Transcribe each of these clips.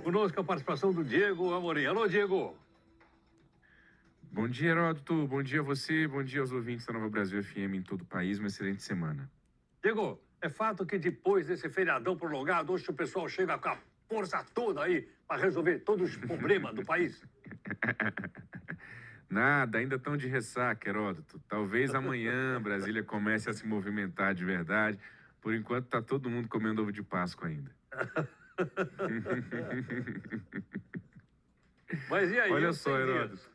conosco a participação do Diego Amorim. Alô, Diego. Bom dia, Heródoto. Bom dia a você. Bom dia aos ouvintes da Nova Brasil FM em todo o país. Uma excelente semana. Diego, é fato que depois desse feriadão prolongado, hoje o pessoal chega com a força toda aí para resolver todos os problemas do país. Nada, ainda estão de ressaca, Heródoto. Talvez amanhã Brasília comece a se movimentar de verdade. Por enquanto, está todo mundo comendo ovo de Páscoa ainda. Mas e aí? Olha só, Heródoto.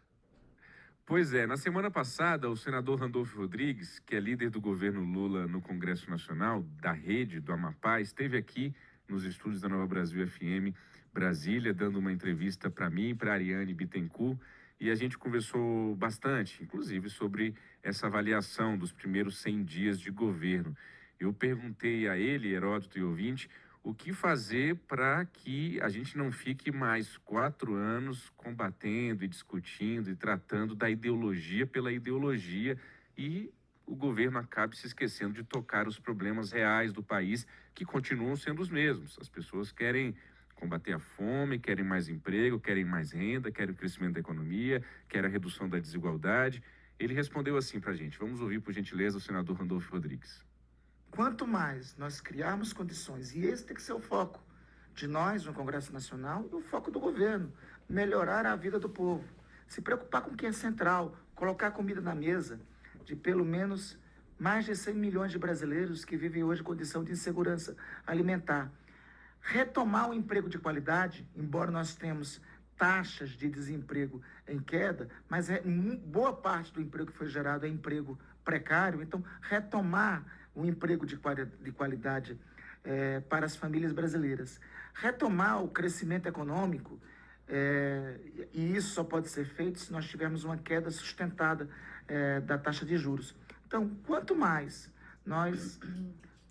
Pois é, na semana passada, o senador Randolfo Rodrigues, que é líder do governo Lula no Congresso Nacional, da Rede do Amapá, esteve aqui nos estúdios da Nova Brasil FM, Brasília, dando uma entrevista para mim e para a Ariane Bittencourt, e a gente conversou bastante, inclusive, sobre essa avaliação dos primeiros 100 dias de governo. Eu perguntei a ele, Heródoto e ouvinte, o que fazer para que a gente não fique mais 4 anos combatendo e discutindo e tratando da ideologia pela ideologia e o governo acabe se esquecendo de tocar os problemas reais do país, que continuam sendo os mesmos. As pessoas querem combater a fome, querem mais emprego, querem mais renda, querem o crescimento da economia, querem a redução da desigualdade. Ele respondeu assim para a gente. Vamos ouvir, por gentileza, o senador Randolfo Rodrigues. Quanto mais nós criarmos condições, e esse tem que ser o foco de nós no Congresso Nacional e o foco do governo, melhorar a vida do povo, se preocupar com o que é central, colocar comida na mesa de pelo menos mais de 100 milhões de brasileiros que vivem hoje em condição de insegurança alimentar. Retomar o emprego de qualidade, embora nós tenhamos taxas de desemprego em queda, mas boa parte do emprego que foi gerado é emprego precário, então retomar o emprego de qualidade para as famílias brasileiras. Retomar o crescimento econômico, e isso só pode ser feito se nós tivermos uma queda sustentada da taxa de juros. Então, quanto mais nós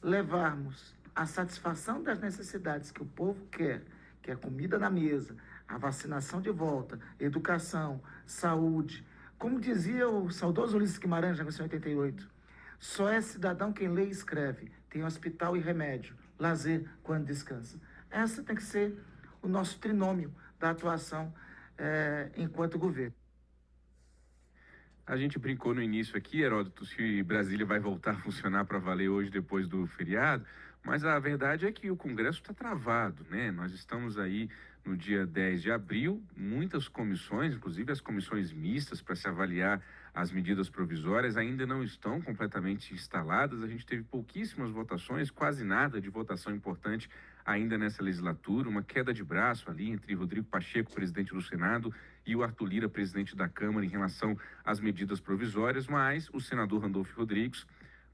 levarmos a satisfação das necessidades que o povo quer, que é comida na mesa, a vacinação de volta, educação, saúde, como dizia o saudoso Ulisses Guimarães, em 1988, só é cidadão quem lê e escreve, tem hospital e remédio, lazer quando descansa. Essa tem que ser o nosso trinômio da atuação enquanto governo. A gente brincou no início aqui, Heródoto, se Brasília vai voltar a funcionar para valer hoje depois do feriado, mas a verdade é que o Congresso está travado, né? Nós estamos aí no dia 10 de abril, muitas comissões, inclusive as comissões mistas para se avaliar as medidas provisórias, ainda não estão completamente instaladas. A gente teve pouquíssimas votações, quase nada de votação importante ainda nessa legislatura, uma queda de braço ali entre Rodrigo Pacheco, presidente do Senado, e o Arthur Lira, presidente da Câmara, em relação às medidas provisórias, mas o senador Randolfo Rodrigues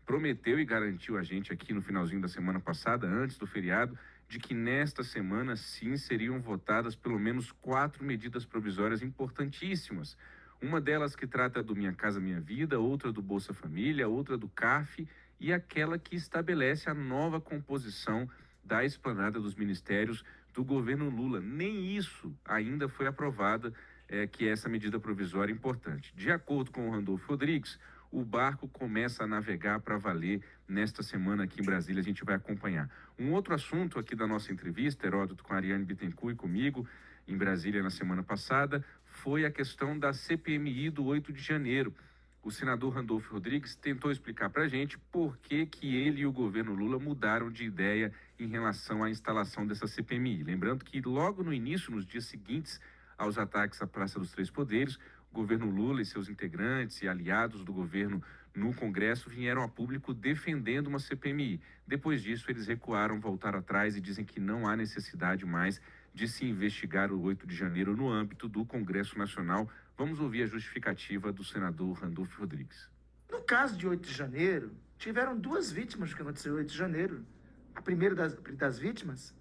prometeu e garantiu a gente aqui no finalzinho da semana passada, antes do feriado, de que nesta semana sim seriam votadas pelo menos 4 medidas provisórias importantíssimas. Uma delas que trata do Minha Casa Minha Vida, outra do Bolsa Família, outra do CARF e aquela que estabelece a nova composição da esplanada dos ministérios do governo Lula. Nem isso ainda foi aprovada, que é essa medida provisória importante. De acordo com o Randolfo Rodrigues, o barco começa a navegar para valer nesta semana aqui em Brasília, a gente vai acompanhar. Um outro assunto aqui da nossa entrevista, Heródoto, com a Ariane Bittencourt e comigo, em Brasília na semana passada, foi a questão da CPMI do 8 de janeiro. O senador Randolfo Rodrigues tentou explicar para a gente por que ele e o governo Lula mudaram de ideia em relação à instalação dessa CPMI. Lembrando que logo no início, nos dias seguintes aos ataques à Praça dos Três Poderes, o governo Lula e seus integrantes e aliados do governo no Congresso vieram a público defendendo uma CPMI. Depois disso, eles recuaram, voltaram atrás e dizem que não há necessidade mais de se investigar o 8 de janeiro no âmbito do Congresso Nacional. Vamos ouvir a justificativa do senador Randolfo Rodrigues. No caso de 8 de janeiro, tiveram 2 vítimas do que aconteceu em 8 de janeiro. A primeira das vítimas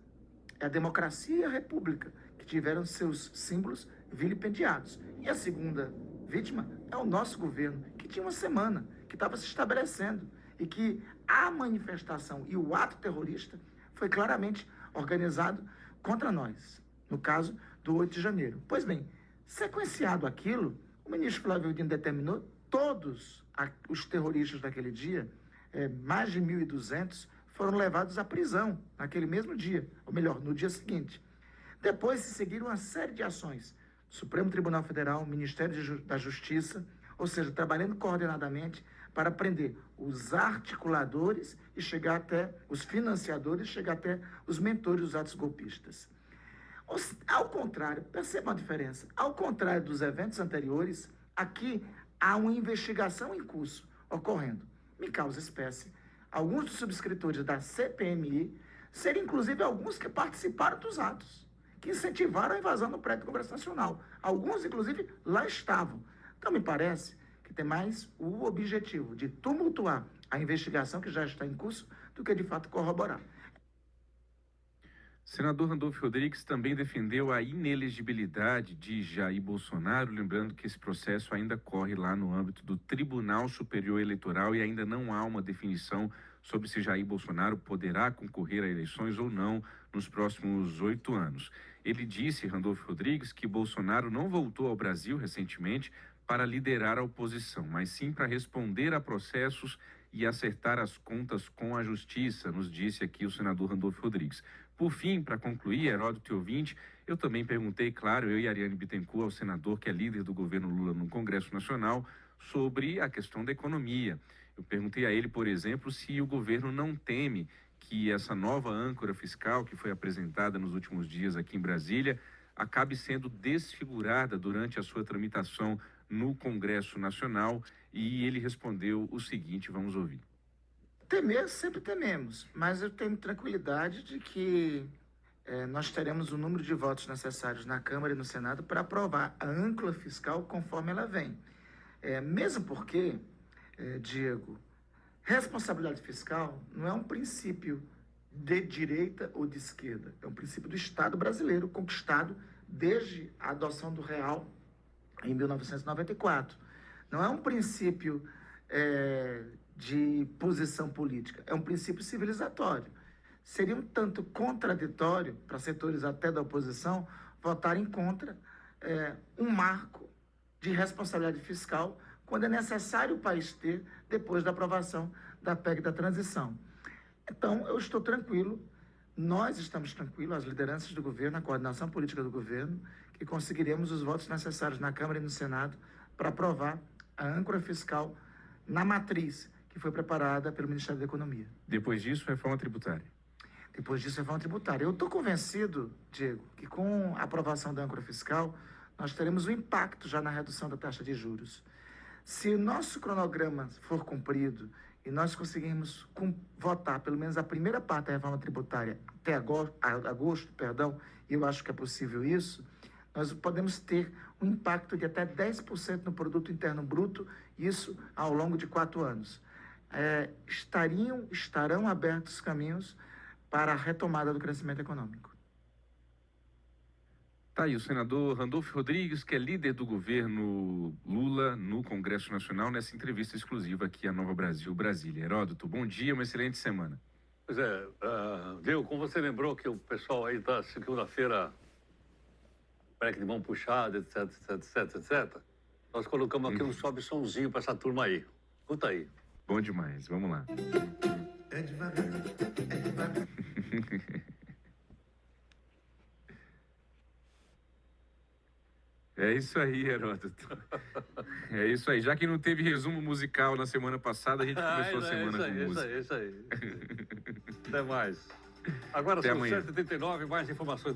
é a democracia e a república, que tiveram seus símbolos vilipendiados. E a segunda vítima é o nosso governo, que tinha uma semana, que estava se estabelecendo, e que a manifestação e o ato terrorista foi claramente organizado contra nós, no caso do 8 de janeiro. Pois bem, sequenciado aquilo, o ministro Flávio Dino determinou todos os terroristas daquele dia, mais de 1.200, foram levados à prisão naquele mesmo dia, ou melhor, no dia seguinte. Depois se seguiram uma série de ações. Supremo Tribunal Federal, Ministério da Justiça, ou seja, trabalhando coordenadamente para prender os articuladores e chegar até os financiadores, chegar até os mentores dos atos golpistas. Ao contrário, percebam a diferença, ao contrário dos eventos anteriores, aqui há uma investigação em curso ocorrendo. Me causa espécie alguns dos subscritores da CPMI serem inclusive alguns que participaram dos atos, que incentivaram a invasão do prédio do Congresso Nacional. Alguns, inclusive, lá estavam. Então, me parece que tem mais o objetivo de tumultuar a investigação que já está em curso do que, de fato, corroborar. Senador Randolfo Rodrigues também defendeu a inelegibilidade de Jair Bolsonaro, lembrando que esse processo ainda corre lá no âmbito do Tribunal Superior Eleitoral e ainda não há uma definição sobre se Jair Bolsonaro poderá concorrer a eleições ou não nos próximos 8 anos. Ele disse, Randolfo Rodrigues, que Bolsonaro não voltou ao Brasil recentemente para liderar a oposição, mas sim para responder a processos e acertar as contas com a justiça, nos disse aqui o senador Randolfo Rodrigues. Por fim, para concluir, Heródoto e ouvinte, eu também perguntei, claro, eu e Ariane Bittencourt, ao senador que é líder do governo Lula no Congresso Nacional, sobre a questão da economia. Eu perguntei a ele, por exemplo, se o governo não teme que essa nova âncora fiscal que foi apresentada nos últimos dias aqui em Brasília acabe sendo desfigurada durante a sua tramitação no Congresso Nacional, e ele respondeu o seguinte, vamos ouvir. Temer, sempre tememos, mas eu tenho tranquilidade de que nós teremos o número de votos necessários na Câmara e no Senado para aprovar a âncora fiscal conforme ela vem. Mesmo porque, Diego, responsabilidade fiscal não é um princípio de direita ou de esquerda, é um princípio do Estado brasileiro, conquistado desde a adoção do real em 1994. Não é um princípio de posição política, é um princípio civilizatório. Seria um tanto contraditório para setores até da oposição votarem contra um marco de responsabilidade fiscal quando é necessário o país ter depois da aprovação da PEC da transição. Então, eu estou tranquilo, nós estamos tranquilos, as lideranças do governo, a coordenação política do governo, que conseguiremos os votos necessários na Câmara e no Senado para aprovar a âncora fiscal na matriz que foi preparada pelo Ministério da Economia. Depois disso, reforma tributária. Depois disso, reforma tributária. Eu estou convencido, Diego, que com a aprovação da âncora fiscal, nós teremos um impacto já na redução da taxa de juros. Se o nosso cronograma for cumprido e nós conseguirmos votar pelo menos a primeira parte da reforma tributária até agosto, e eu acho que é possível isso, nós podemos ter um impacto de até 10% no produto interno bruto, isso ao longo de 4 anos. Estarão abertos caminhos para a retomada do crescimento econômico. Tá aí o senador Randolfo Rodrigues, que é líder do governo Lula no Congresso Nacional, nessa entrevista exclusiva aqui à Nova Brasil, Brasília. Heródoto, bom dia, uma excelente semana. Pois é, Diego, como você lembrou que o pessoal aí está segunda-feira, breque de mão puxada, etc, nós colocamos aqui um sobe-somzinho para essa turma aí. Escuta aí. Bom demais, vamos lá. É devagar, é devagar. É isso aí, Heródoto. É isso aí. Já que não teve resumo musical na semana passada, a gente começou a semana com música. Isso aí. Até mais. Agora Até são amanhã. 7h39, mais informações da